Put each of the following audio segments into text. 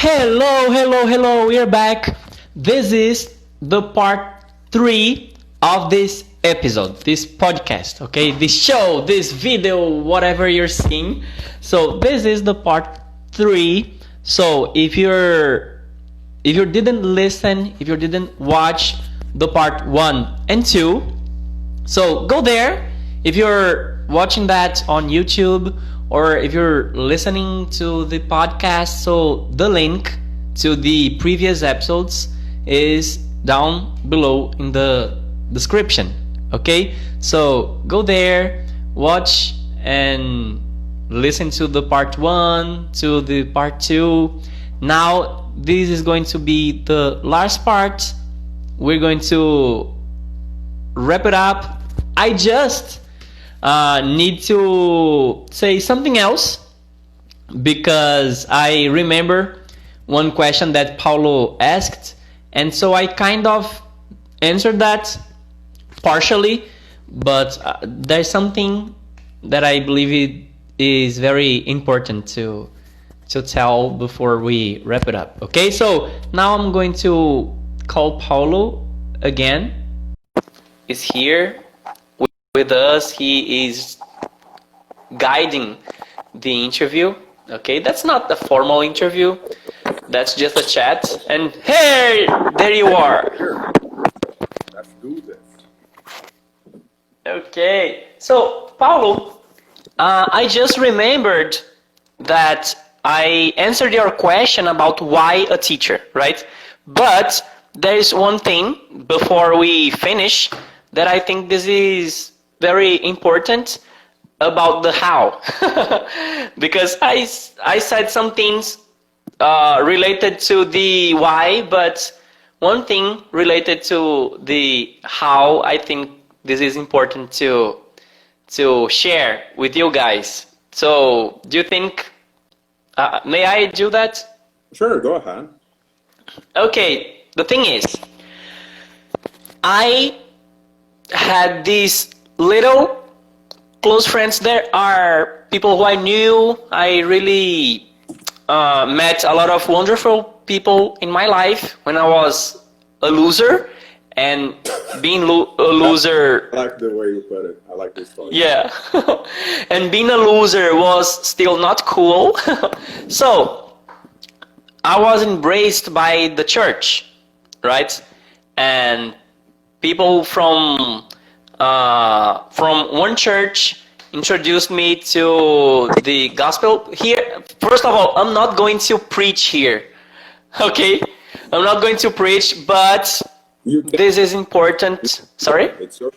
Hello, we're back. This is the part 3 of this episode, this podcast, okay? This show, this video, whatever you're seeing. So this is the part 3. So if you didn't listen, if you didn't watch the part 1 and 2, so go there. If you're watching that on YouTube or if you're listening to the podcast, so the link to the previous episodes is down below in the description. Okay, so go there, watch and listen to the part 1, to the part 2. Now this is going to be the last part. We're going to wrap it up. I just need to say something else because I remember one question that Paulo asked, and so I kind of answered that partially, but there's something that I believe it is very important to tell before we wrap it up. Okay, so now I'm going to call Paulo again. He's here with us. He is guiding the interview. Okay, that's not a formal interview, that's just a chat. And hey, there you are. Sure. Let's do this. Okay, so Paulo, I just remembered that I answered your question about why a teacher, right? But there is one thing before we finish that I think this is very important about the how. Because I said some things related to the why, but one thing related to the how, I think this is important to share with you guys. So do you think, may I do that? Sure, go ahead. Okay, the thing is, I had these little close friends. There are people who I knew. I really met a lot of wonderful people in my life when I was a loser, and being a loser... I like the way you put it. I like this story. Yeah. And being a loser was still not cool. So I was embraced by the church, right? And people from one church introduced me to the gospel. Here, first of all, I'm not going to preach here, okay? I'm not going to preach, but this is important. Sorry? It's your...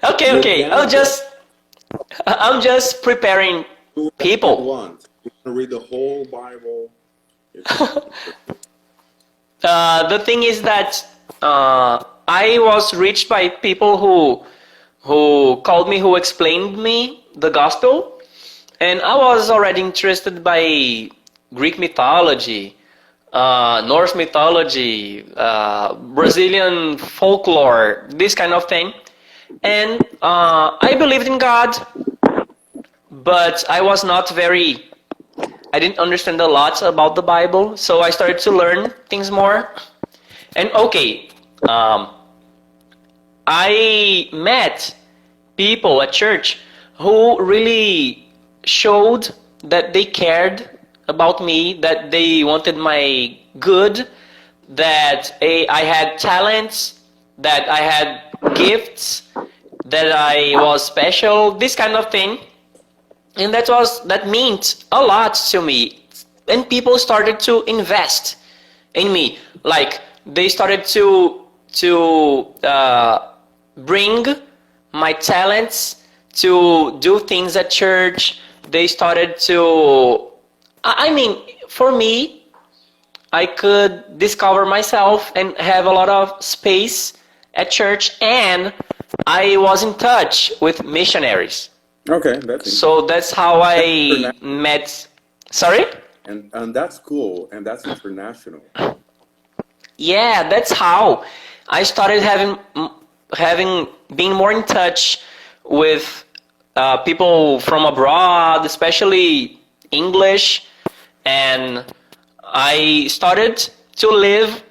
Okay. I'm just preparing people. You can read the whole Bible. The thing is that I was reached by people who called me, who explained me the gospel, and I was already interested by Greek mythology, Norse mythology, Brazilian folklore, this kind of thing. And I believed in God, but I was not I didn't understand a lot about the Bible, so I started to learn things more. And okay, I met people at church who really showed that they cared about me, that they wanted my good, that I had talents, that I had gifts, that I was special, this kind of thing. And that meant a lot to me. And people started to invest in me. Like, they started to bring my talents to do things at church. They started to... I mean, for me, I could discover myself and have a lot of space at church, and I was in touch with missionaries. Okay, that's... So that's how I met... Sorry? And that's cool, and that's international. Yeah, that's how I started being more in touch with people from abroad, especially English, and I started to live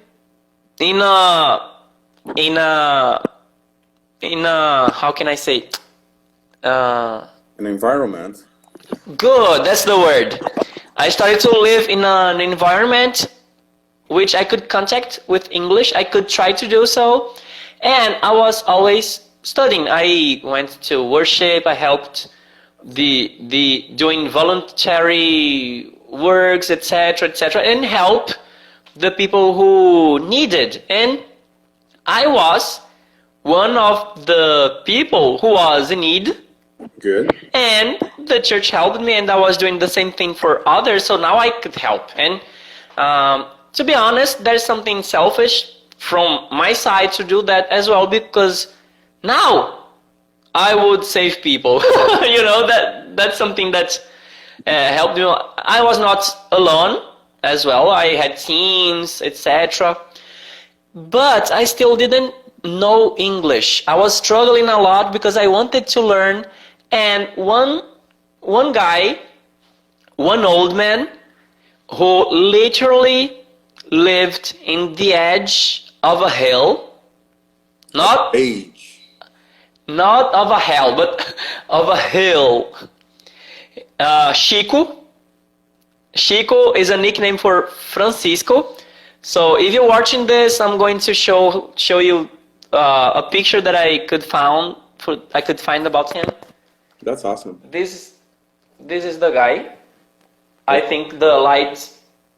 in a how can I say? An environment. Good, that's the word. I started to live in an environment which I could contact with English. I could try to do so, and I was always studying. I went to worship. I helped the doing voluntary works, etc., and help the people who needed. And I was one of the people who was in need. Good. And the church helped me, and I was doing the same thing for others, so now I could help. And to be honest, there's something selfish from my side to do that as well, because now I would save people. You know, that's something that helped me. I was not alone as well. I had teams, etc. But I still didn't know English. I was struggling a lot because I wanted to learn. And one guy, one old man, who literally lived in the edge of a hill, not of a hell, but of a hill. Chico is a nickname for Francisco. So if you're watching this, I'm going to show you a picture that I could find about him. That's awesome. This is the guy. I think the light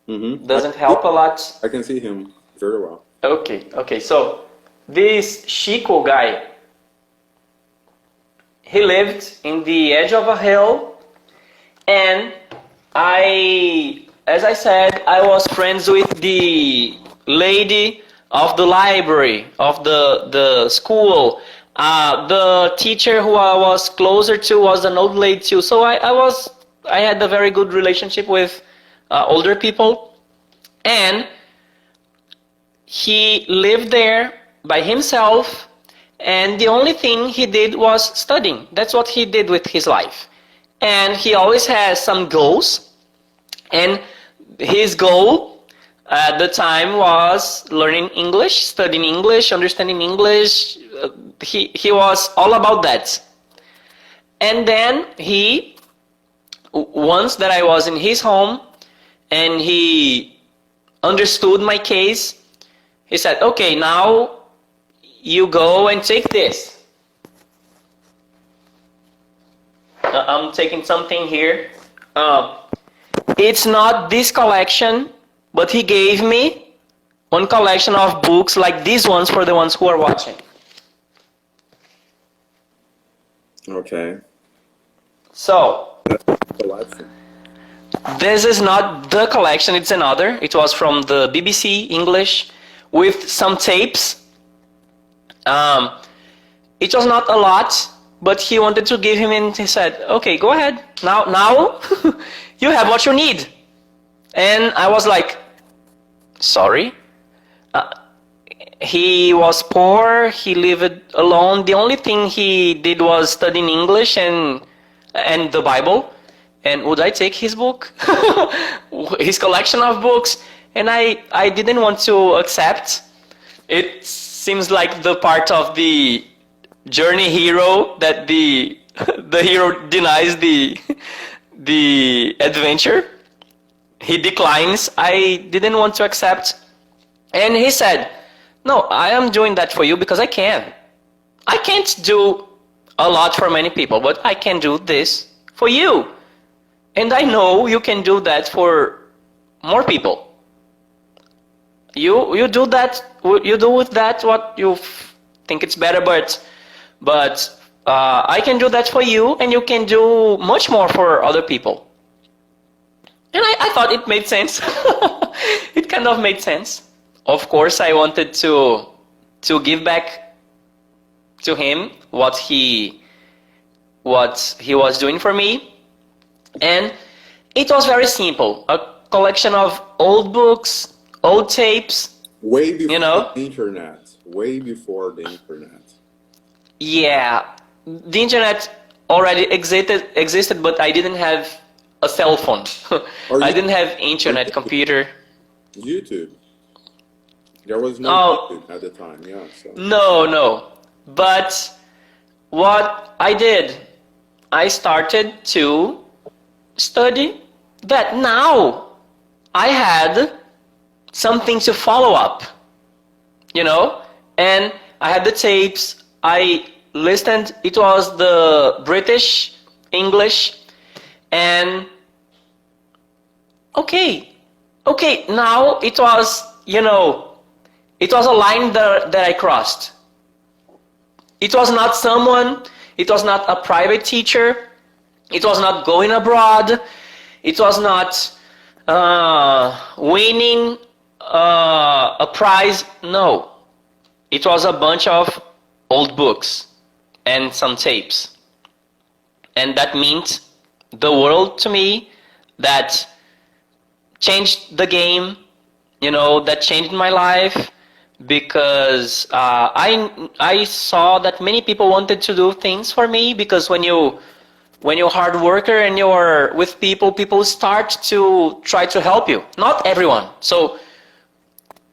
doesn't help a lot. I can see him very well. Okay. So this Chico guy, he lived in the edge of a hill, and as I said, I was friends with the lady of the library of the school. The teacher who I was closer to was an old lady too. So I had a very good relationship with older people, and he lived there by himself, and the only thing he did was studying. That's what he did with his life. And he always has some goals, and his goal at the time was learning English, studying English, understanding English. He was all about that. And then once that I was in his home and he understood my case, he said, okay, now you go and take this. I'm taking something here. It's not this collection, but he gave me one collection of books like these ones for the ones who are watching. Okay. So, Collection. this is not the collection, it's another. It was from the BBC English with some tapes. It was not a lot, but he wanted to give him, and he said, okay, go ahead. Now you have what you need. And I was like, sorry? He was poor, he lived alone. The only thing he did was studying English and the Bible. And would I take his book? His collection of books? And I didn't want to accept. It seems like the part of the journey hero that the hero denies the adventure. He declines. I didn't want to accept. And he said, no, I am doing that for you because I can. I can't do a lot for many people, but I can do this for you. And I know you can do that for more people. You do that. You do with that what you think it's better, but I can do that for you, and you can do much more for other people. And I thought it made sense. It kind of made sense. Of course, I wanted to give back to him what he was doing for me. And it was very simple. A collection of old books, old tapes. Way before the internet. Way before the internet. Yeah. The internet already existed, but I didn't have a cell phone. I didn't have internet, computer. YouTube. There was no Oh, YouTube at the time. Yeah. So. no. But what I did, I started to study that. Now I had something to follow up, and I had the tapes. I listened. It was the British English, and okay, now it was, it was a line that I crossed. It was not someone, it was not a private teacher, it was not going abroad, it was not winning a prize. No, it was a bunch of old books and some tapes. And that meant the world to me, that changed the game, that changed my life, because I saw that many people wanted to do things for me, because when you're a hard worker and you're with people start to try to help you. Not everyone. So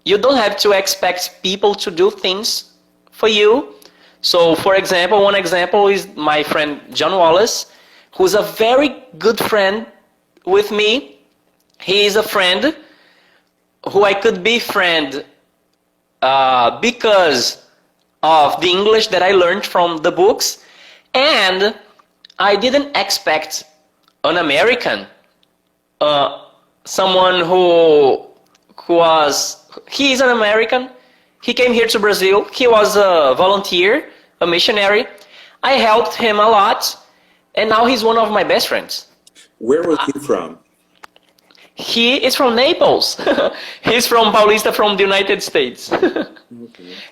you don't have to expect people to do things for you. So for example, one example is my friend John Wallace, who's a very good friend with me. He is a friend who I could befriend because of the English that I learned from the books, and I didn't expect an American, someone he's an American. He came here to Brazil. He was a volunteer, a missionary. I helped him a lot, and now he's one of my best friends. Where was he from? He is from Naples. He's from Paulista, from the United States. Okay.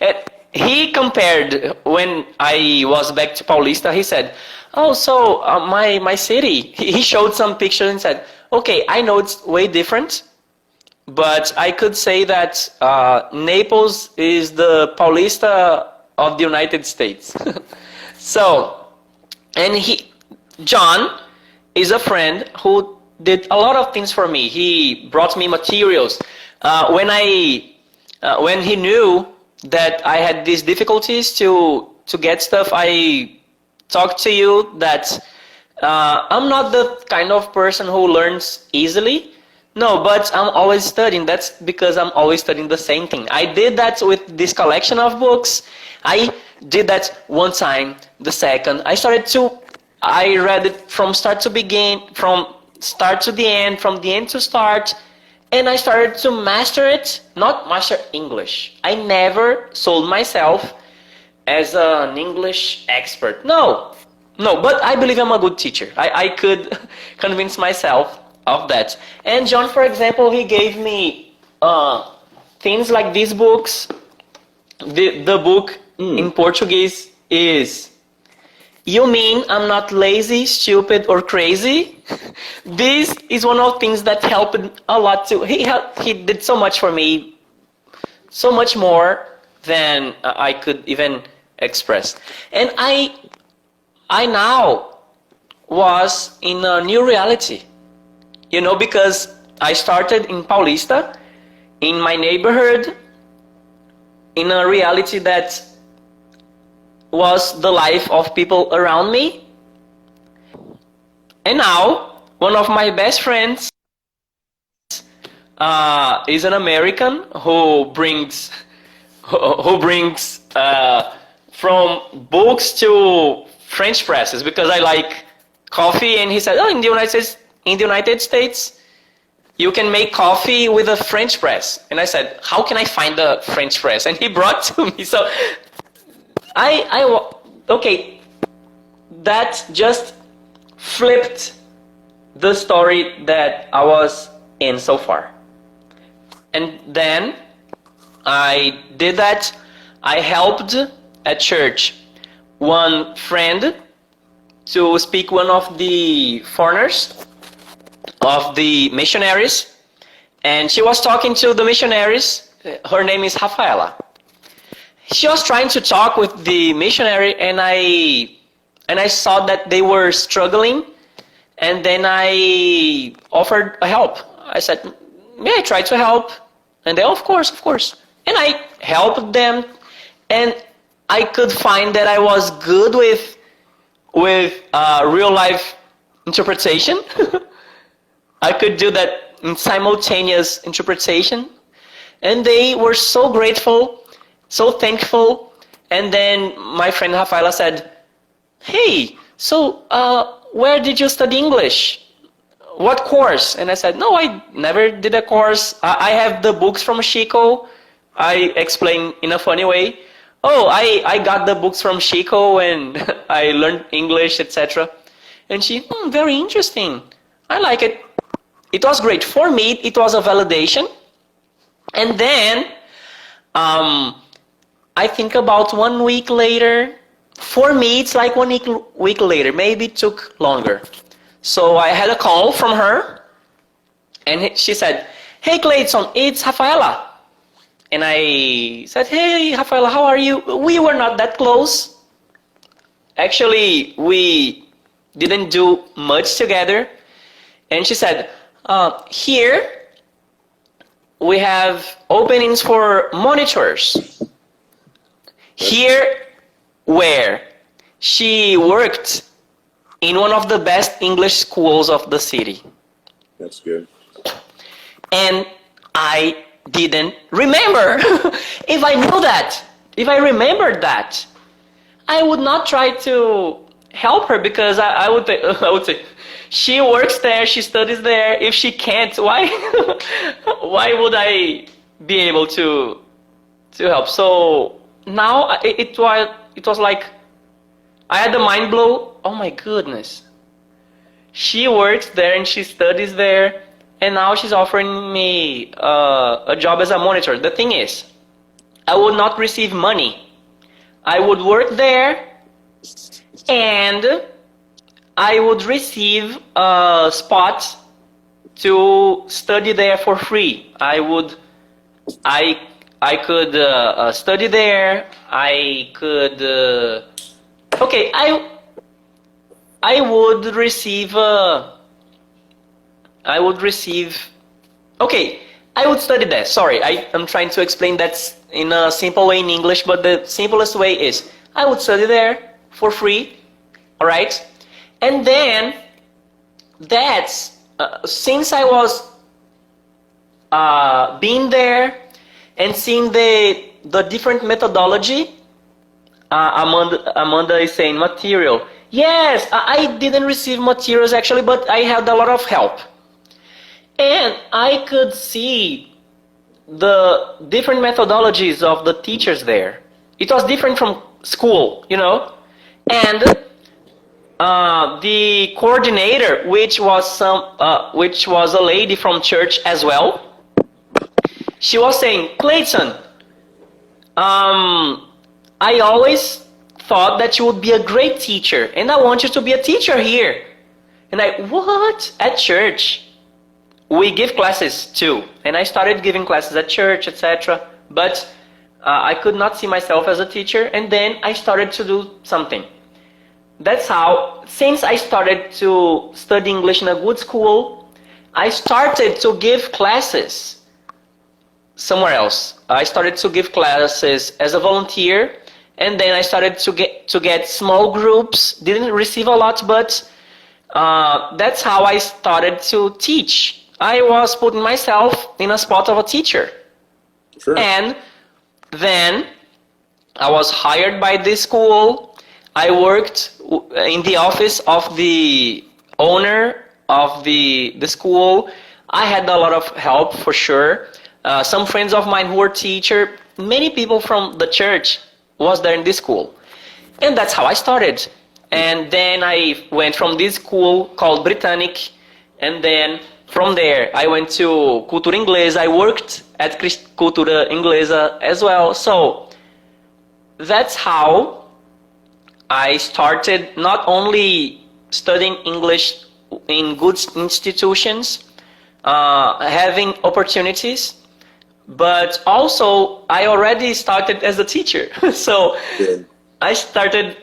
And he compared, when I was back to Paulista, he said, oh, so my city, he showed some pictures and said, okay, I know it's way different, but I could say that Naples is the Paulista of the United States. So, and John is a friend who did a lot of things for me. He brought me materials. When he knew that I had these difficulties to get stuff, I talked to you that I'm not the kind of person who learns easily. No, but I'm always studying. That's because I'm always studying the same thing. I did that with this collection of books. I did that one time, the second. I read it from start to begin, from start to the end, from the end to start, and I started to master it. Not master English. I never sold myself as an English expert. No, but I believe I'm a good teacher. I could convince myself of that. And John, for example, he gave me things like these books. The book in Portuguese is You Mean I'm Not Lazy, Stupid, or Crazy? This is one of the things that helped a lot too. He did so much for me, so much more than I could even express. And I now was in a new reality, because I started in Paulista, in my neighborhood, in a reality that was the life of people around me. And now, one of my best friends is an American who brings from books to French presses, because I like coffee, and he said, oh, in the United States, you can make coffee with a French press. And I said, how can I find the French press? And he brought to me. So okay, that just flipped the story that I was in so far. And then I did that. I helped at church one friend to speak one of the foreigners, of the missionaries, and she was talking to the missionaries. Her name is Rafaela. She was trying to talk with the missionary, and I saw that they were struggling, and then I offered a help. I said, may I try to help? And they, of course, of course. And I helped them, and I could find that I was good with real life interpretation. I could do that in simultaneous interpretation. And they were so grateful, so thankful. And then my friend Rafaela said, hey, so where did you study English? What course? And I said, no, I never did a course. I have the books from Chico. I explained in a funny way. Oh, I got the books from Chico and I learned English, etc. And she, very interesting. I like it. It was great. For me, it was a validation. And then, I think about 1 week later, for me, it's like 1 week later. Maybe it took longer. So I had a call from her, and she said, hey, Cleydson, it's Rafaela. And I said, hey, Rafaela, how are you? We were not that close. Actually, we didn't do much together. And she said, here we have openings for monitors. Here where she worked in one of the best English schools of the city. That's good. And I didn't remember. If I knew that, if I remembered that, I would not try to help her, because I would say, she works there, she studies there. If she can't, why why would I be able to help? So now it was like I had a mind blow. Oh my goodness. She works there and she studies there, and now she's offering me a job as a monitor. The thing is, I would not receive money. I would work there and I would receive a spot to study there for free. I could study there. I could okay. I would receive. Okay, I would study there. Sorry, I'm trying to explain that in a simple way in English, but the simplest way is I would study there for free. All right. And then, that's, since I was being there and seeing the different methodology, Amanda is saying material. Yes, I didn't receive materials actually, but I had a lot of help. And I could see the different methodologies of the teachers there. It was different from school, you know? And the coordinator, which was a lady from church as well, she was saying, Cleydson, I always thought that you would be a great teacher, and I want you to be a teacher here. And what? At church? We give classes too, and I started giving classes at church, etc. But I could not see myself as a teacher, and then I started to do something. That's how, since I started to study English in a good school, I started to give classes somewhere else. I started to give classes as a volunteer, and then I started to get small groups. Didn't receive a lot, but that's how I started to teach. I was putting myself in a spot of a teacher. Sure. And then I was hired by this school. I worked in the office of the owner of the school. I had a lot of help for sure. Some friends of mine who were teachers, many people from the church was there in this school. And that's how I started. And then I went from this school called Britannic, and then from there I went to Cultura Inglesa. I worked at Cultura Inglesa as well. So that's how I started not only studying English in good institutions, having opportunities, but also I already started as a teacher. So Good. I started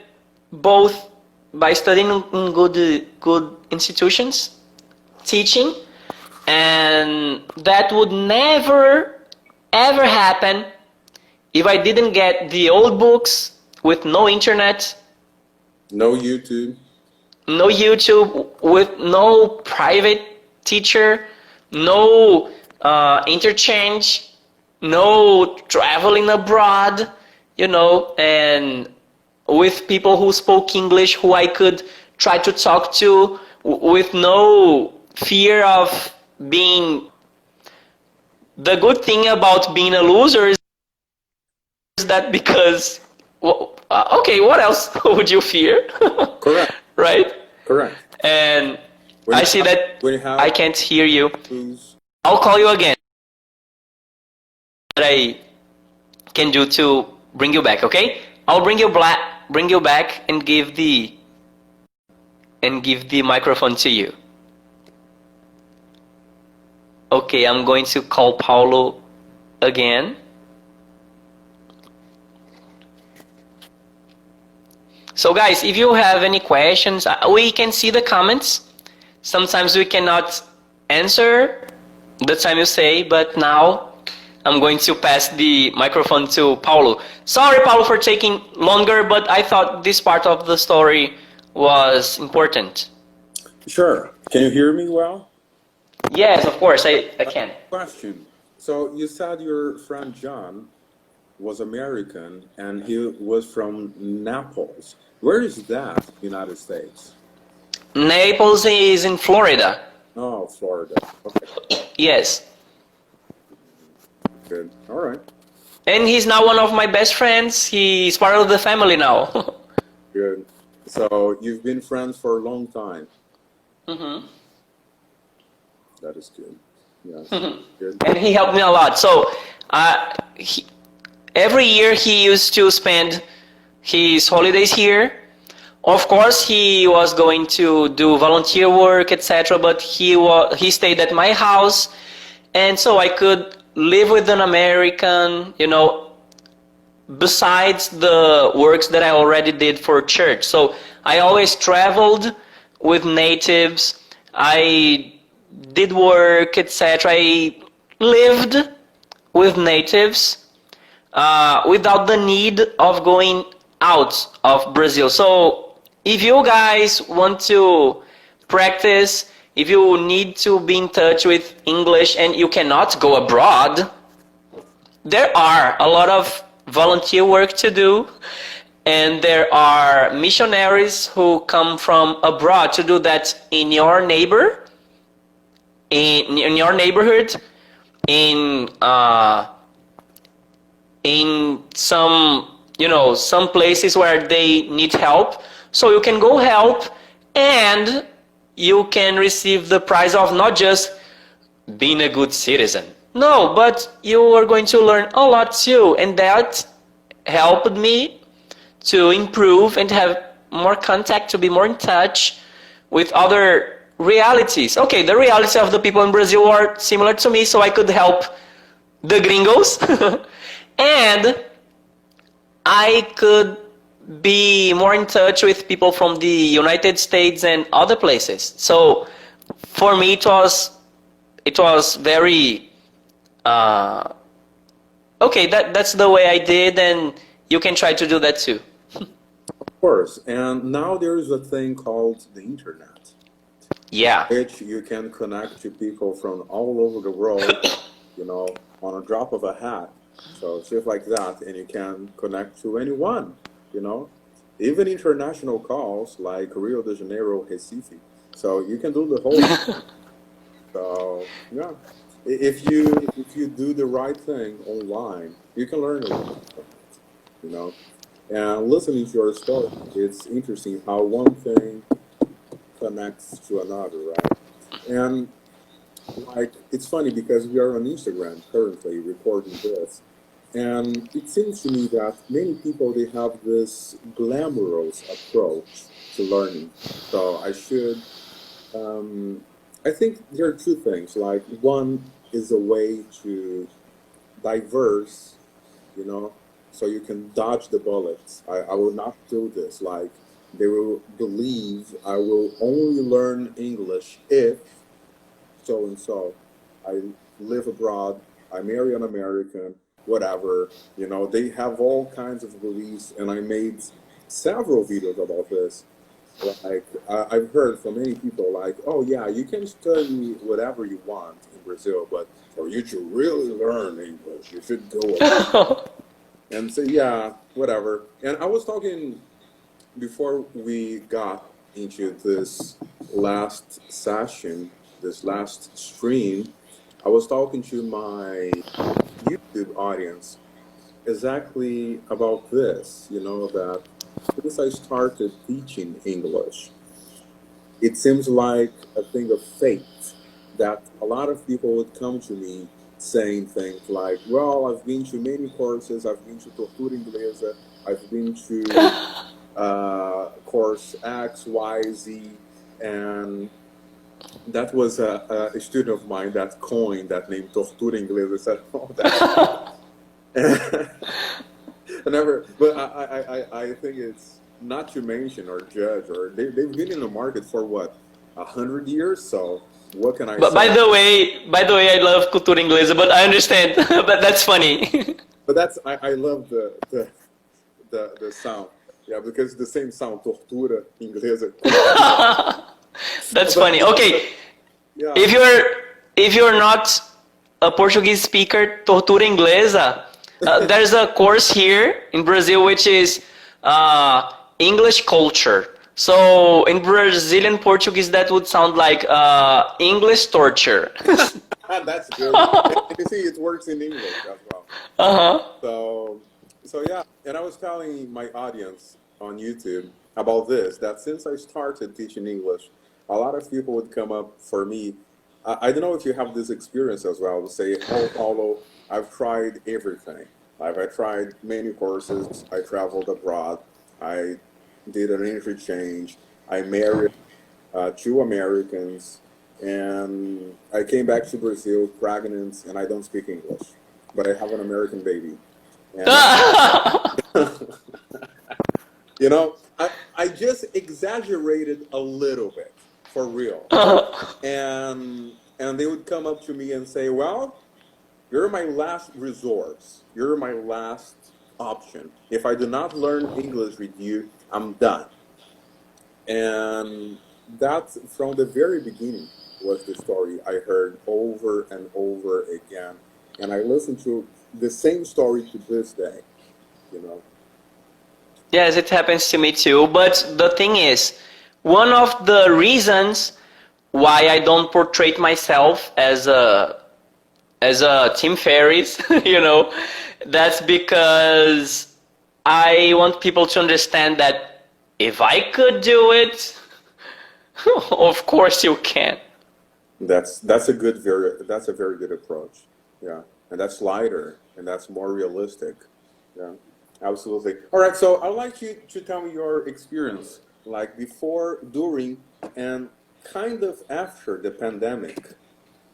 both by studying in good institutions, teaching, and that would never ever happen if I didn't get the old books with no internet, No YouTube. no YouTube, with no private teacher, no interchange, no traveling abroad, and with people who spoke English who I could try to talk to with no fear of being. The good thing about being a loser is that because, okay, what else would you fear? Correct. Right? Correct. And When I you see have- that when you have I can't hear you. who's- I'll call you again. What I can do to bring you back, okay? I'll bring you back and give the microphone to you. Okay, I'm going to call Paulo again. So guys, if you have any questions, we can see the comments. Sometimes we cannot answer the time you say, but now I'm going to pass the microphone to Paulo. Sorry, Paulo, for taking longer, but I thought this part of the story was important. Sure. Can you hear me well? Yes, of course, I can. Question. So you said your friend John was American and he was from Naples. Where is that, United States? Naples is in Florida. Oh, Florida. Okay, Yes. good. All right. And he's now one of my best friends. He's part of the family now. Good. So you've been friends for a long time. Mm-hmm. That is good. Yes. Good. And he helped me a lot. So every year he used to spend his holidays here. Of course, he was going to do volunteer work, etc. But he stayed at my house, and so I could live with an American, besides the works that I already did for church. So I always traveled with natives. I did work, etc. I lived with natives without the need of going out of Brazil. So if you guys want to practice, if you need to be in touch with English and you cannot go abroad, there are a lot of volunteer work to do, and there are missionaries who come from abroad to do that in your in your neighborhood, in some some places where they need help. So you can go help, and you can receive the prize of not just being a good citizen. No, but you are going to learn a lot too, and that helped me to improve and have more contact, to be more in touch with other realities. Okay, the realities of the people in Brazil are similar to me, so I could help the gringos. And I could be more in touch with people from the United States and other places. So for me, it was very okay. That's the way I did, and you can try to do that too. Of course. And now there is a thing called the internet, Yeah. which you can connect to people from all over the world, on a drop of a hat. So just like that, and you can connect to anyone, even international calls like Rio de Janeiro, Recife. So you can do the whole. So yeah, if you do the right thing online, you can learn a lot from it, And listening to your story, it's interesting how one thing connects to another, right? And it's funny because we are on Instagram currently recording this, and it seems to me that many people, they have this glamorous approach to learning. So I think there are two things. Like, one is a way to diverse, so you can dodge the bullets. I will not do this. Like, they will believe I will only learn English if so and so. I live abroad, I marry an American, whatever. You know, they have all kinds of beliefs, and I made several videos about this. Like I've heard from many people, like, oh yeah, you can study whatever you want in Brazil, but for you to really learn English, you should go abroad. And say, yeah, whatever. And I was talking before we got into this last session, this last stream, I was talking to my YouTube audience exactly about this, you know, that since I started teaching English, it seems like a thing of fate that a lot of people would come to me saying things like, well, I've been to many courses, I've been to Tortura Inglesa, I've been to course X, Y, Z, and that was a student of mine that coined that name, Tortura Inglesa, said, oh, that's... I never, but I think it's not to mention or judge, or they've been in the market for what, 100 years, so what can I But say? by the way, I love cultura inglesa, but I understand. But that's funny. But that's, I love the sound, yeah, because it's the same sound, tortura inglesa. That's funny. Okay, Yeah. if you're not a Portuguese speaker, tortura inglesa, there's a course here in Brazil which is English culture. So in Brazilian Portuguese, that would sound like English torture. That's good. And you see, it works in English as well. Uh-huh. So yeah, and I was telling my audience on YouTube about this, that since I started teaching English, a lot of people would come up for me. I don't know if you have this experience as well, to say, oh, Paulo, I've tried everything. I tried many courses, I traveled abroad, I did an interchange, I married 2 Americans, and I came back to Brazil pregnant, and I don't speak English, but I have an American baby. And you know, I just exaggerated a little bit, for real. And they would come up to me and say, well, you're my last resort. You're my last option. If I do not learn English with you, I'm done. And that, from the very beginning, was the story I heard over and over again. And I listened to the same story to this day, you know. Yes, it happens to me too. But the thing is, one of the reasons why I don't portray myself as a Tim Ferriss, you know, that's because I want people to understand that if I could do it, of course you can. That's a very good approach. Yeah, and that's lighter and that's more realistic. Yeah, absolutely. All right, so I'd like you to tell me your experience, like before, during, and kind of after the pandemic,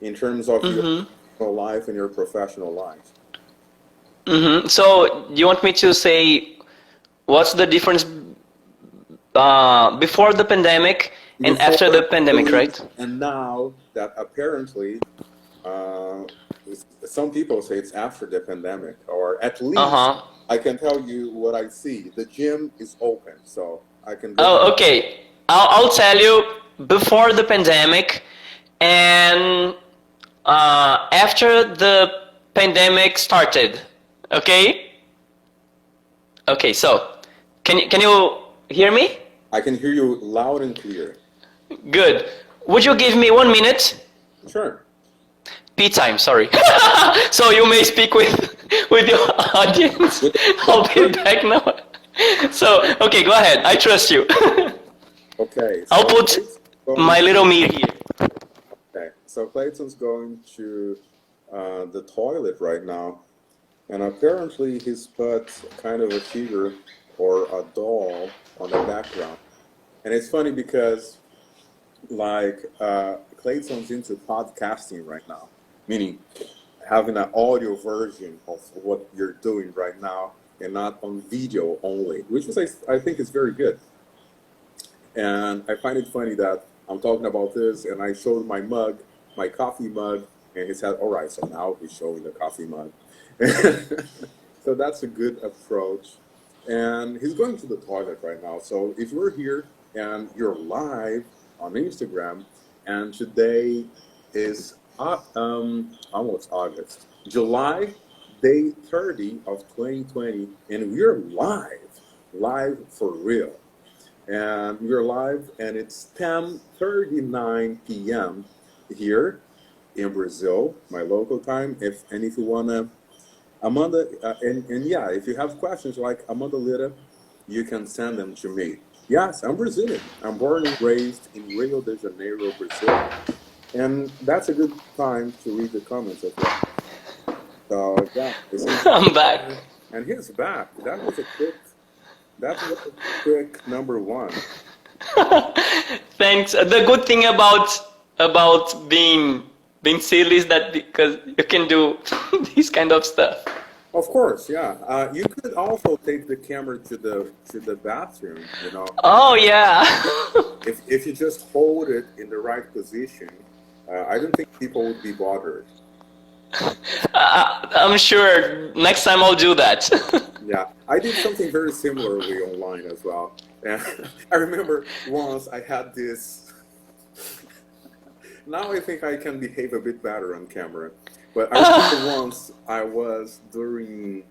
in terms of your personal life and your professional life. So you want me to say what's the difference before the pandemic and Before, after the pandemic, during, right? and now that apparently, uh, some people say it's after the pandemic, or at least I can tell you what I see. The gym is open, so I can go. Oh, okay. I'll tell you before the pandemic and after the pandemic started. Okay? Okay, so can you hear me? I can hear you loud and clear. Good. Would you give me 1 minute? Sure. Pee time, sorry. So you may speak with your audience. I'll be back now. So, okay, go ahead. I trust you. Okay. So I'll put my little me here. Okay. So Cleyson's going to the toilet right now, and apparently he's put kind of a figure or a doll on the background. And it's funny because, like, Cleyson's into podcasting right now, meaning having an audio version of what you're doing right now and not on video only, which is, I think is very good. And I find it funny that I'm talking about this and I showed my mug, my coffee mug, And he said, all right, so now he's showing the coffee mug. So that's a good approach. And he's going to the toilet right now. So if you're here and you're live on Instagram, and today is almost August, July, day 30 of 2020, and we're live for real. And we're live, and it's 10:39 p.m. here in Brazil, my local time. If you wanna, Amanda, and yeah, if you have questions like Amanda Lira, you can send them to me. Yes, I'm Brazilian. I'm born and raised in Rio de Janeiro, Brazil, and that's a good time to read the comments as well. So yeah, I'm back. and he's back. That was a quick number one. Thanks. The good thing about being silly is that because you can do this kind of stuff. Of course, yeah. You could also take the camera to the bathroom. You know, Oh yeah. if you just hold it in the right position, I don't think people would be bothered. I'm sure next time I'll do that. Yeah, I did something very similarly online as well. And I remember once I had this. Now I think I can behave a bit better on camera. But I remember once I was doing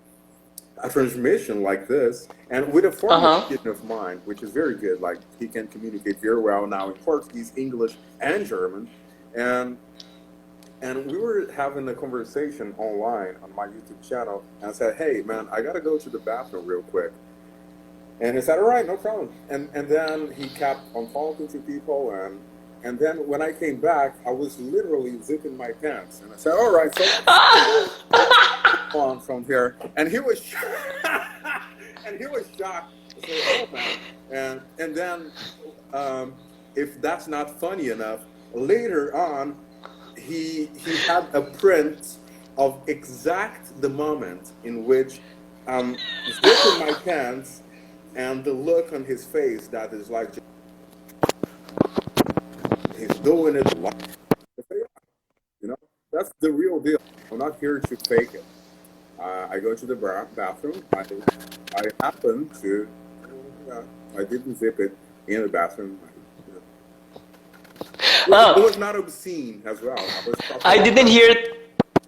a transmission like this, and with a former student of mine, which is very good, like he can communicate very well now in Portuguese, English, and German. And we were having a conversation online on my YouTube channel, and I said, hey man, I gotta go to the bathroom real quick. And he said, all right, no problem. And then he kept on talking to people, and then when I came back, I was literally zipping my pants. And I said, all right, so let's go on from here. And he was and he was shocked. I said, oh man. And then if that's not funny enough, later on, he had a print of exact the moment in which I'm zipping my pants, and the look on his face that is like he's doing it live. You know, that's the real deal. I'm not here to fake it. I go to the bathroom. I happen to. I didn't zip it in the bathroom. It was not obscene as well. I didn't hear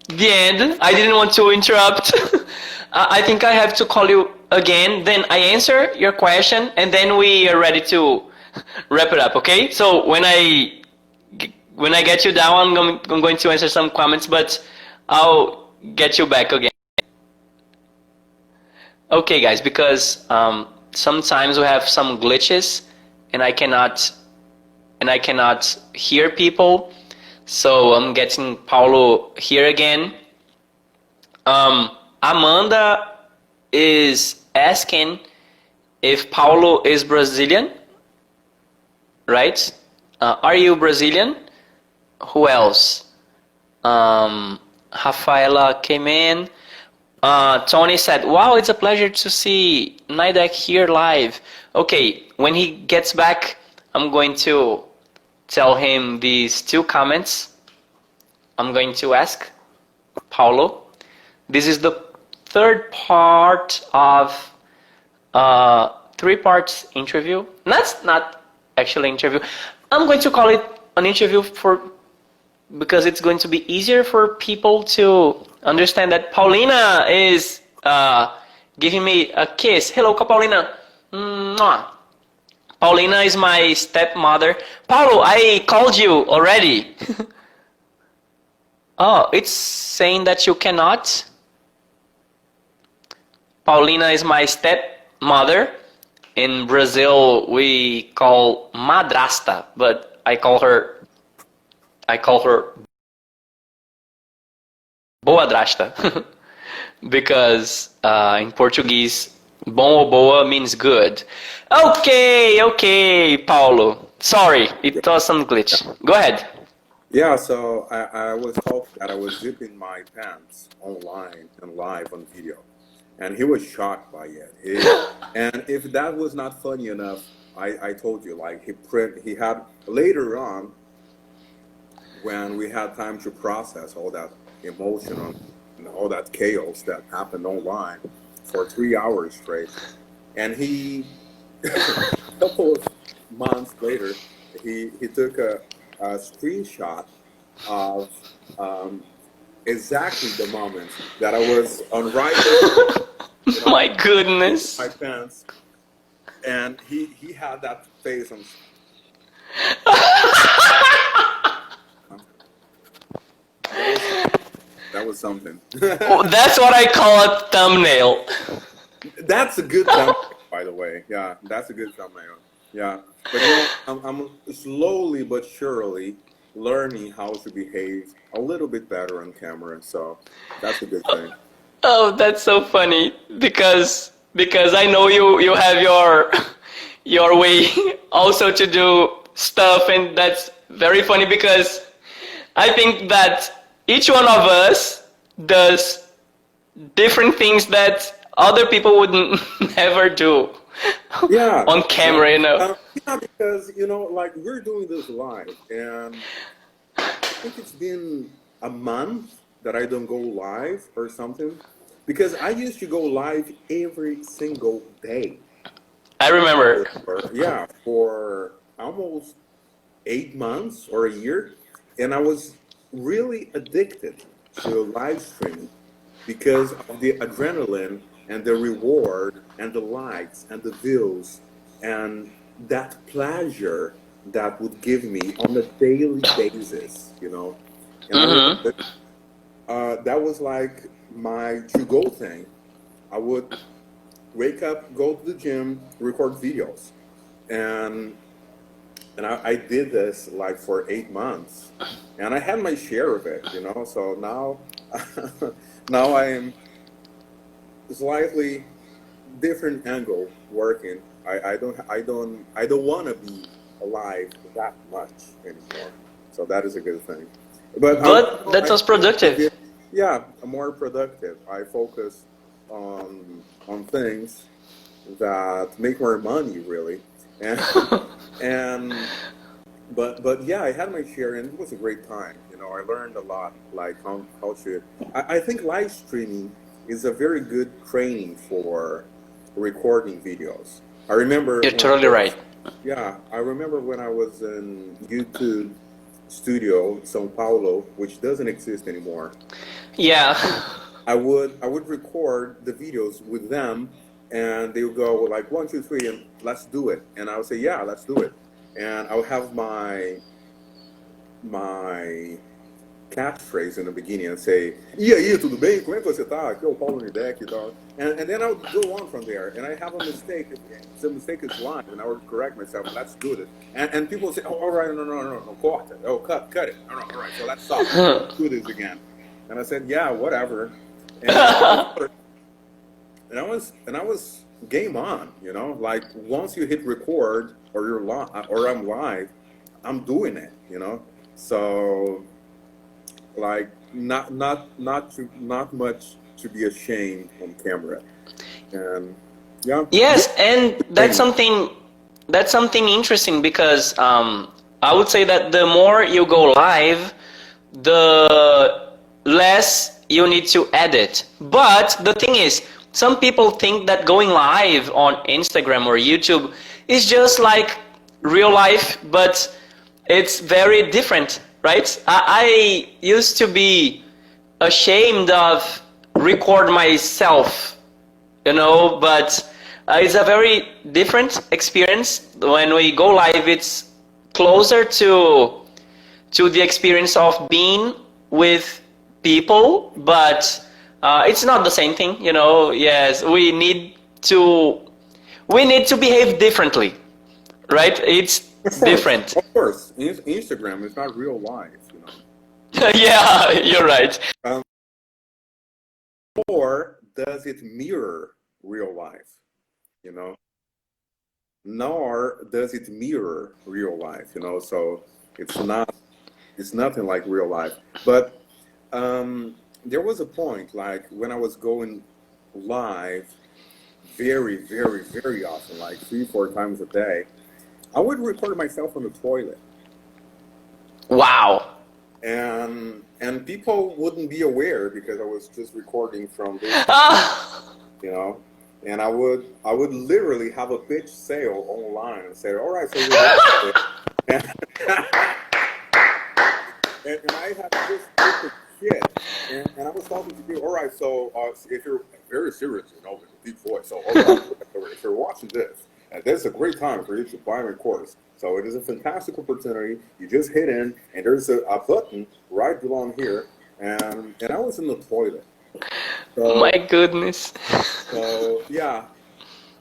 the end. I didn't want to interrupt. I think I have to call you again. Then I answer your question, and then we are ready to wrap it up. Okay? So when I get you down, I'm going to answer some comments, but I'll get you back again. Okay, guys, because sometimes we have some glitches, and I cannot hear people. So I'm getting Paulo here again. Amanda is asking if Paulo is Brazilian, right? Are you Brazilian? Who else? Rafaela came in. Tony said, wow, it's a pleasure to see Nideck here live. Okay, when he gets back, I'm going to tell him these two comments. I'm going to ask Paulo. This is the third part of three parts interview. That's not actually interview. I'm going to call it an interview because it's going to be easier for people to understand that Paulina is giving me a kiss. Hello, Paulina. Mwah. Paulina is my stepmother. Paulo, I called you already. Oh, it's saying that you cannot. Paulina is my stepmother. In Brazil, we call madrasta, but I call her boadrasta because in Portuguese, bom ou boa means good. Okay, Paulo. Sorry, it was some glitch. Go ahead. Yeah, so I was told that I was zipping my pants online and live on video. And he was shocked by it. And if that was not funny enough, I told you, like he had later on, when we had time to process all that emotion and all that chaos that happened online for 3 hours straight. And he, a couple of months later, he took a screenshot of exactly the moment that I was unrivaled, My goodness. my pants, and he had that face on. That was something. Oh, that's what I call a thumbnail. That's a good thumbnail, by the way. Yeah, that's a good thumbnail. Yeah, but I'm slowly but surely learning how to behave a little bit better on camera. So that's a good thing. Oh, that's so funny because I know you have your way also to do stuff, and that's very funny because I think that each one of us does different things that other people would never do Yeah. on camera, you know. Yeah, because like we're doing this live, and I think it's been a month that I don't go live or something, because I used to go live every single day. I remember. Yeah, for almost 8 months or a year, and I was really addicted to live streaming because of the adrenaline and the reward and the likes and the views and that pleasure that would give me on a daily basis, And I remember, that was like my to-go thing. I would wake up, go to the gym, record videos, and I did this like for 8 months, and I had my share of it, So now, now I am slightly different angle working. I don't want to be alive that much anymore. So that is a good thing. But that was productive. Yeah, more productive. I focus on things that make more money, really, and and but yeah, I had my share, and it was a great time. I learned a lot, like how to. I think live streaming is a very good training for recording videos. I remember. You're totally right. Yeah, I remember when I was in YouTube studio, São Paulo, which doesn't exist anymore. Yeah. I would record the videos with them, and they would go like 1, 2, 3, and let's do it. And I would say, yeah, let's do it. And I would have my catchphrase in the beginning and say, e aí, tudo bem? Como é que você tá? Aqui é o Paulo Nideck e tal. And then I would go on from there. And I have a mistake. The mistake is live, and I would correct myself. Let's do it. And people would say, oh, all right, no, corta. Oh, cut it. No, all right, so let's stop. Let's do this again. And I said, yeah, whatever. And I was game on, Like once you hit record or you're live or I'm live, I'm doing it, So like not much to be ashamed on camera. And yeah. Yes, and that's something interesting because I would say that the more you go live, the less you need to edit. But the thing is, some people think that going live on Instagram or YouTube is just like real life, but it's very different, right? I used to be ashamed of record myself, but it's a very different experience. When we go live, it's closer to the experience of being with people, but it's not the same thing, Yes, we need to behave differently, right? It's different. Of course, Instagram is not real life, Yeah, you're right. Or does it mirror real life? Nor does it mirror real life, So it's nothing like real life. But there was a point, like when I was going live very, very, very often, like 3, 4 times a day, I would record myself on the toilet. Wow. and people wouldn't be aware because I was just recording from this, Ah, you know. And I would literally have a pitch sale online and say, all right, so we're doing it. And I had this stupid shit, and I was talking to you. All right, so if you're very serious, you know, with a deep voice, so all right, if you're watching this, and this is a great time for you to buy my course. So it is a fantastic opportunity. You just hit in, and there's a button right below here, and I was in the toilet. So, my goodness. so yeah,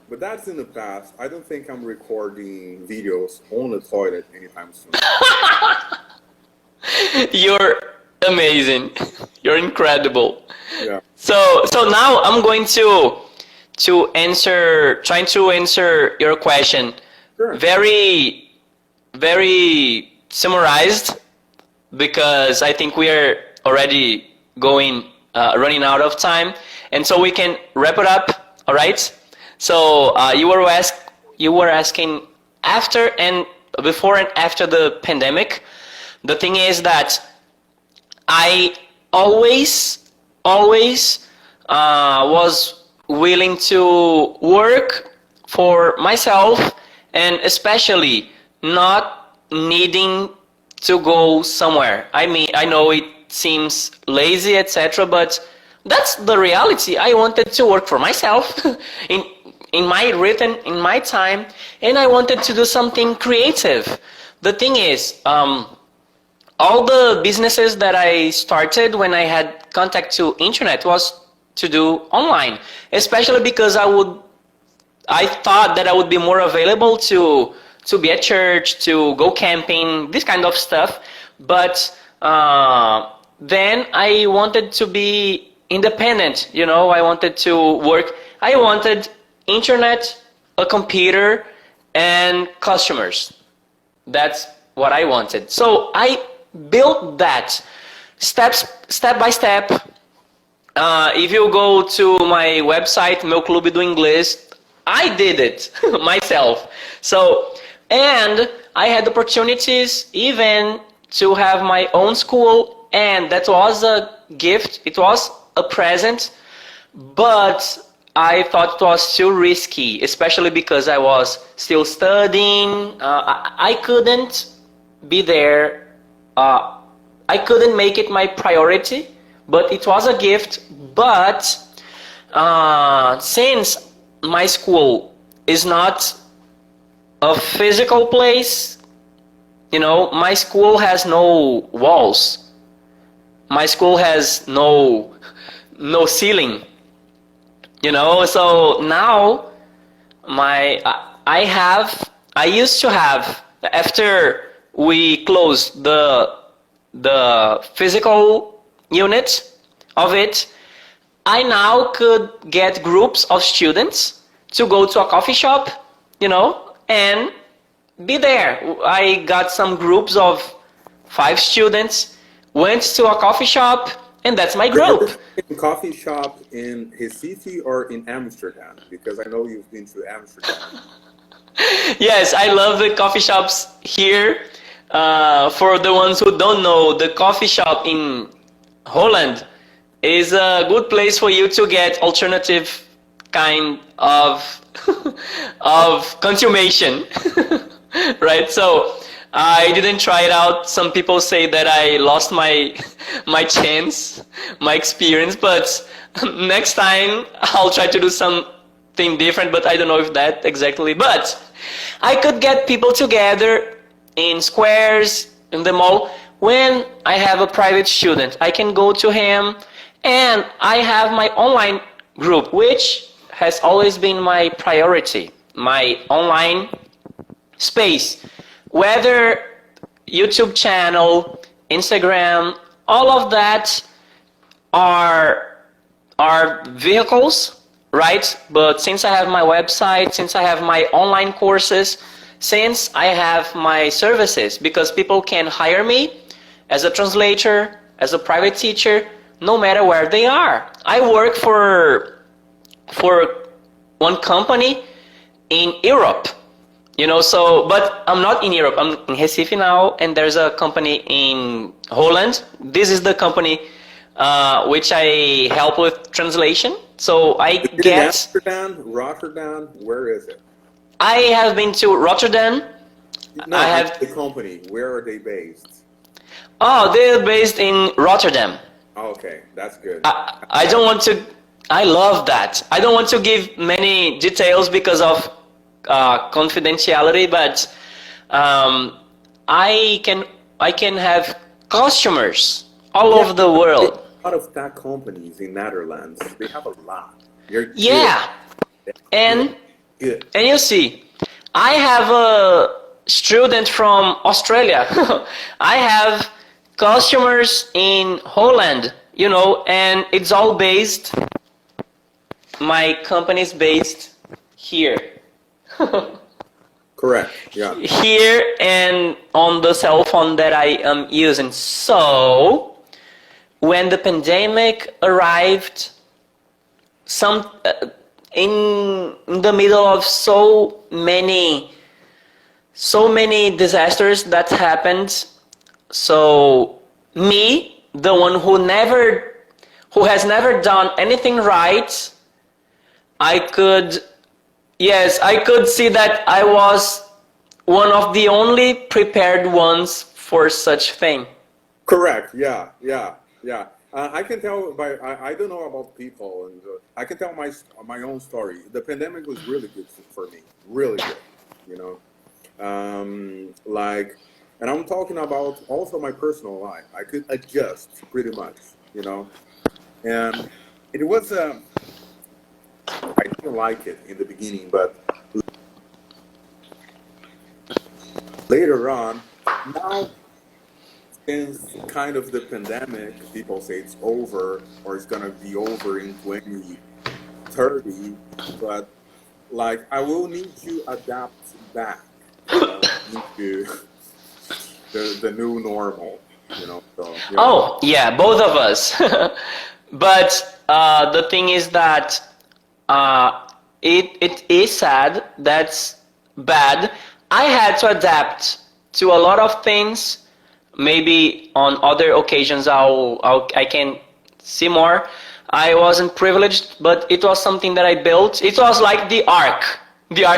but that's in the past. I don't think I'm recording videos on the toilet anytime soon. You're amazing. You're incredible. Yeah. So now I'm going to trying to answer your question. Sure. Very summarized, because I think we are already running out of time, and so we can wrap it up. All right. So you were asking after and before and after the pandemic. The thing is that I always was willing to work for myself, and especially not needing to go somewhere. I mean, I know it seems lazy, etc., but that's the reality. I wanted to work for myself in my rhythm, in my time, and I wanted to do something creative. The thing is, all the businesses that I started when I had contact to internet was to do online, especially because I thought that I would be more available to be at church, to go camping, this kind of stuff. But then I wanted to be independent, you know, I wanted to work. I wanted internet, a computer, and customers. That's what I wanted. So I built that step by step. If you go to my website, Meu Clube do Inglês, I did it myself. So, and I had opportunities even to have my own school, and that was a gift. It was a present, but I thought it was too risky, especially because I was still studying. I couldn't be there. I couldn't make it my priority, but it was a gift. But since my school is not a physical place, you know, my school has no walls. My school has no ceiling. You know, so now I used to have, after we closed the physical unit of it, I now could get groups of students to go to a coffee shop, you know, and be there. I got some groups of 5 students, went to a coffee shop, and that's my group. Coffee shop in Recife or in Amsterdam? Because I know you've been to Amsterdam. Yes, I love the coffee shops here. For the ones who don't know, the coffee shop in Holland is a good place for you to get alternative kind of of consummation, right? So I didn't try it out. Some people say that I lost my chance, my experience, but next time I'll try to do something different, but I don't know if that exactly. But I could get people together in squares, in the mall. When I have a private student, I can go to him, and I have my online group, which has always been my priority, my online space. Whether YouTube channel, Instagram, all of that are vehicles, right? But since I have my website, since I have my online courses, since I have my services, because people can hire me as a translator, as a private teacher, no matter where they are. I work for one company in Europe, You know, so, but I'm not in Europe. I'm in Recife now, and there's a company in Holland. This is the company which I help with translation. So I Is it in get. Amsterdam, Rotterdam? Where is it? I have been to Rotterdam. No, I have. the company. Where are they based? Oh, they're based in Rotterdam. Okay, that's good. I don't want to. I love that. I don't want to give many details because of confidentiality, but I can have customers all over the world. A lot of tech companies in Netherlands. They have a lot. You're good. Yeah, and Good. and you see, I have a student from Australia. I have customers in Holland, you know, and it's all based. My company is based here. Correct. Yeah. Here and on the cell phone that I am using. So, when the pandemic arrived, in the middle of so many disasters that happened, so me, the one who has never done anything right, I could see that I was one of the only prepared ones for such thing. Correct. Yeah. Yeah. Yeah. I can tell by I don't know about people, and I can tell my own story. The pandemic was really good for me, really good. You know, like, and I'm talking about also my personal life. I could adjust pretty much, you know, and it was I didn't like it in the beginning, but later on, now. Since kind of the pandemic, people say it's over or it's gonna be over in 2030, but like I will need to adapt back, into the new normal, you know. So yeah. Oh, yeah, both of us. But the thing is that it is sad. That's bad. I had to adapt to a lot of things. Maybe on other occasions I can see more. I wasn't privileged, but it was something that I built. It was like the ark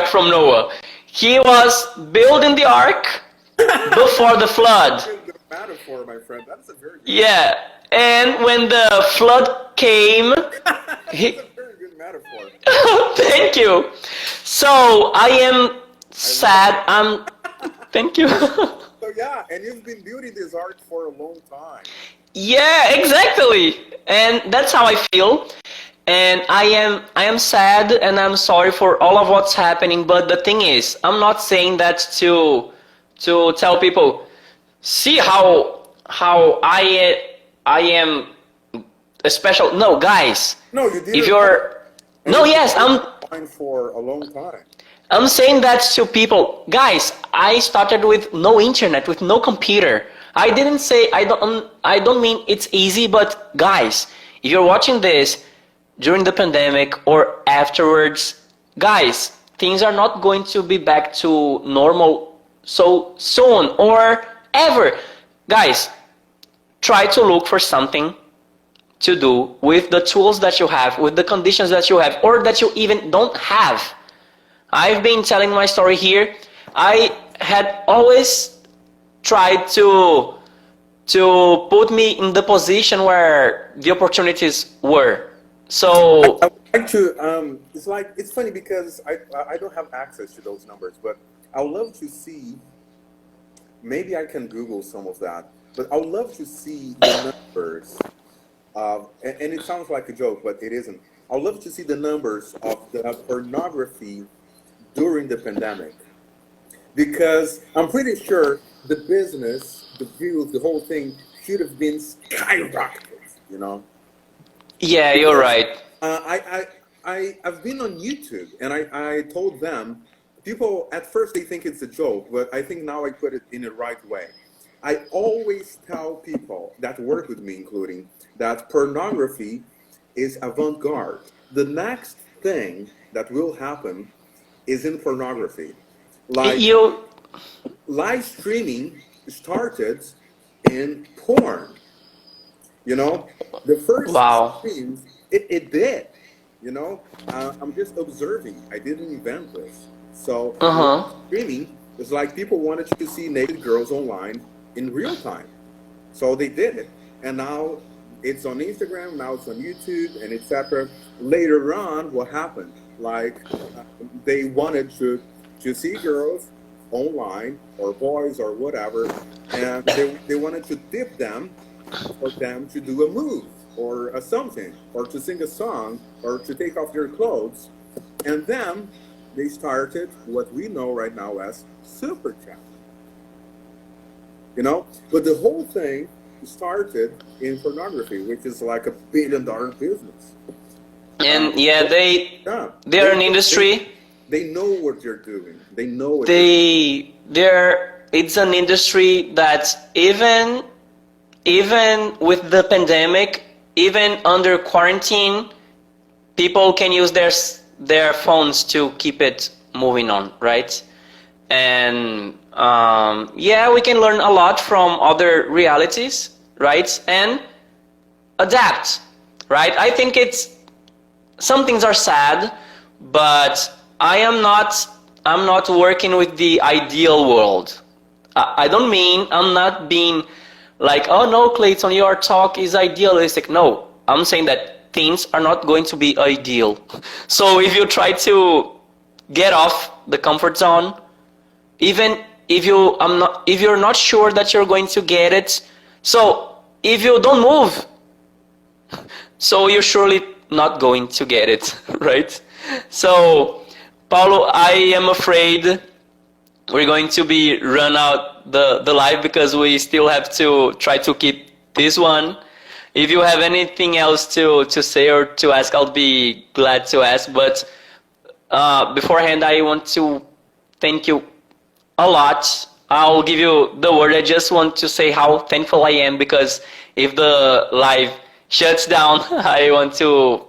from Noah. He was building the ark before the flood. The metaphor, my friend, that's a very good Yeah, and when the flood came, that's a very good metaphor. thank you. So I am sad. Thank you. So yeah, and you've been building this art for a long time. Yeah, exactly. And that's how I feel. And I am sad and I'm sorry for all of what's happening, but the thing is, I'm not saying that to tell people, see how I am a special. No, guys. No, you did. If you're no, yes, fine for a long time. I'm saying that to people, guys. I started with no internet, with no computer. I didn't say I don't mean it's easy, but guys, if you're watching this during the pandemic or afterwards, guys, things are not going to be back to normal so soon or ever. Guys, try to look for something to do with the tools that you have, with the conditions that you have, or that you even don't have. I've been telling my story here. I had always tried to put me in the position where the opportunities were. So I would like to. It's funny because I don't have access to those numbers, but I would love to see. Maybe I can Google some of that, but I would love to see the numbers. And it sounds like a joke, but it isn't. I would love to see the numbers of the pornography during the pandemic, because I'm pretty sure the business, the views, the whole thing should have been skyrocketed, you know. yeah, you're right. I've been on YouTube and I told them, people at first they think it's a joke, but I think now I put it in the right way. I always tell people that work with me, including, that pornography is avant-garde. The next thing that will happen is in pornography. Like You, live streaming started in porn. You know, the first wow. streams, it did. You know, I'm just observing. I didn't invent this. So live Uh-huh. streaming is like people wanted to see naked girls online in real time. So they did it, and now it's on Instagram. Now it's on YouTube, and etc. Later on, what happened? Like they wanted to see girls online or boys or whatever, and they wanted to dip them for them to do a move or a something or to sing a song or to take off their clothes, and then they started what we know right now as super chat. But the whole thing started in pornography, which is like $1 billion business. And yeah, Yeah, they are an industry. they know what they're doing. They know what They're it's an industry that even with the pandemic, even under quarantine, people can use their phones to keep it moving on, right? And yeah, we can learn a lot from other realities, right? And adapt, right? I think it's some things are sad, but I'm not working with the ideal world. I don't mean I'm not being like, oh no, Cleydson, your talk is idealistic. No, I'm saying that things are not going to be ideal. So if you try to get off the comfort zone, even if you're not sure that you're going to get it, so if you don't move, so you're surely not going to get it, right? So, Paulo, I am afraid we're going to be run out the live because we still have to try to keep this one. If you have anything else to say or to ask, I'll be glad to ask. But beforehand, I want to thank you a lot. I'll give you the word. I just want to say how thankful I am because if the live shuts down, I want to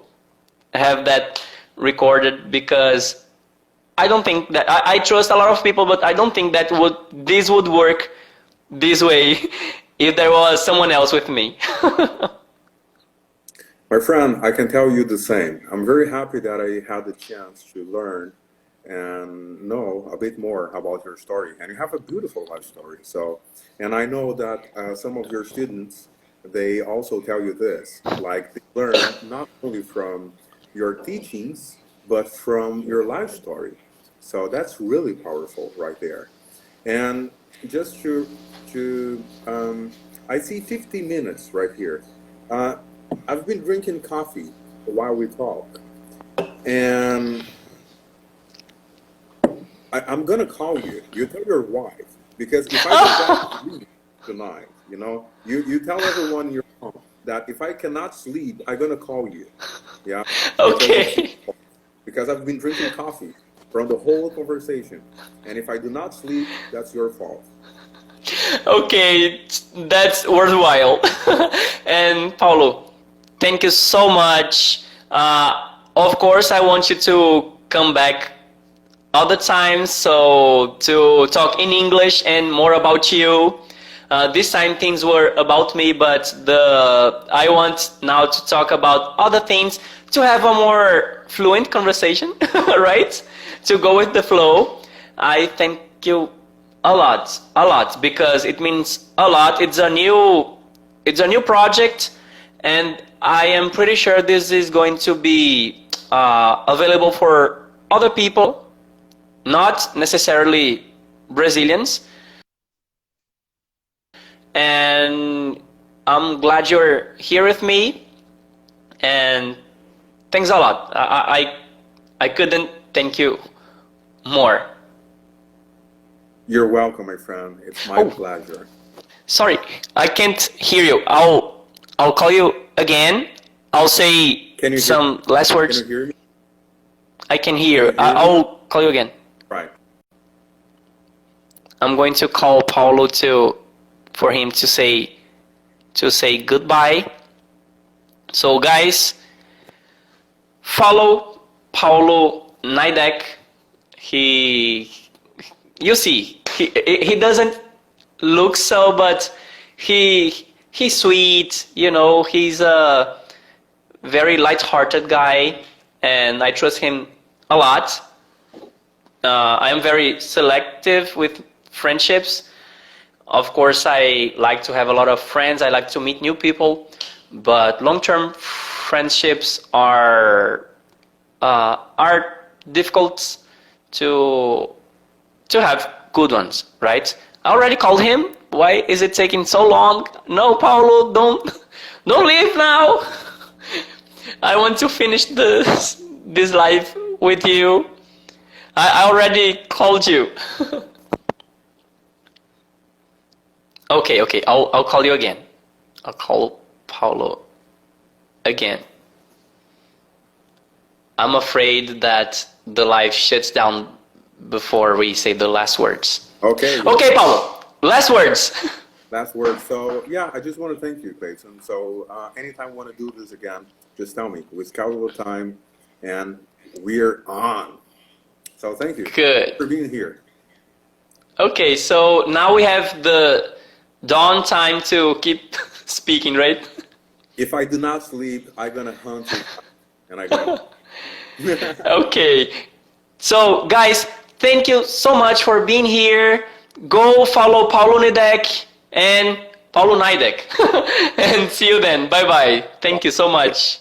have that recorded because I don't think that I trust a lot of people, but I don't think that this would work this way if there was someone else with me. My friend, I can tell you the same. I'm very happy that I had the chance to learn and know a bit more about your story. And you have a beautiful life story. So, and I know that some of your students, they also tell you this, like they learn not only from your teachings, but from your life story. So that's really powerful right there. And just I see 50 minutes right here. Uh, I've been drinking coffee while we talk, and I'm gonna call you. You tell your wife because if I cannot sleep tonight, you tell everyone in your home that if I cannot sleep, I'm gonna call you. Yeah, Okay. because I've been drinking coffee from the whole conversation, and if I do not sleep, that's your fault. Okay, that's worthwhile. And Paulo, thank you so much. Of course, I want you to come back all the time, so to talk in English and more about you. This time things were about me, but I want now to talk about other things to have a more fluent conversation, right? To go with the flow. I thank you a lot, because it means a lot. It's a new project, and I am pretty sure this is going to be available for other people, not necessarily Brazilians. And I'm glad you're here with me, and thanks a lot. I couldn't thank you more. You're welcome, my friend. It's my pleasure. Sorry, I can't hear you. I'll call you again. I'll say some last words. Can you hear me? I can hear. I'll call you again. Right. I'm going to call Paulo for him to say goodbye. So guys, follow Paulo Nideck. you see, he doesn't look so, but he's sweet. You know, he's a very light-hearted guy, and I trust him a lot. I am very selective with friendships. Of course, I like to have a lot of friends. I like to meet new people, but long-term friendships are difficult to have good ones, right? I already called him. Why is it taking so long? No, Paulo, don't leave now. I want to finish this live with you. I already called you. Okay, I'll call you again. I'll call Paulo again. I'm afraid that the live shuts down before we say the last words. Okay. Okay, Paulo. Last words. Last word. So yeah, I just want to thank you, Cleydson. So anytime you want to do this again, just tell me. We schedule a time, and we're on. So thank you. Good. For being here. Okay, so now we have the dawn time to keep speaking, right? If I do not sleep, I'm gonna hunt you, and I go. Okay. So guys, thank you so much for being here. Go follow Paulo Nideck and Paulo Nideck. And see you then. Bye bye. Thank you so much.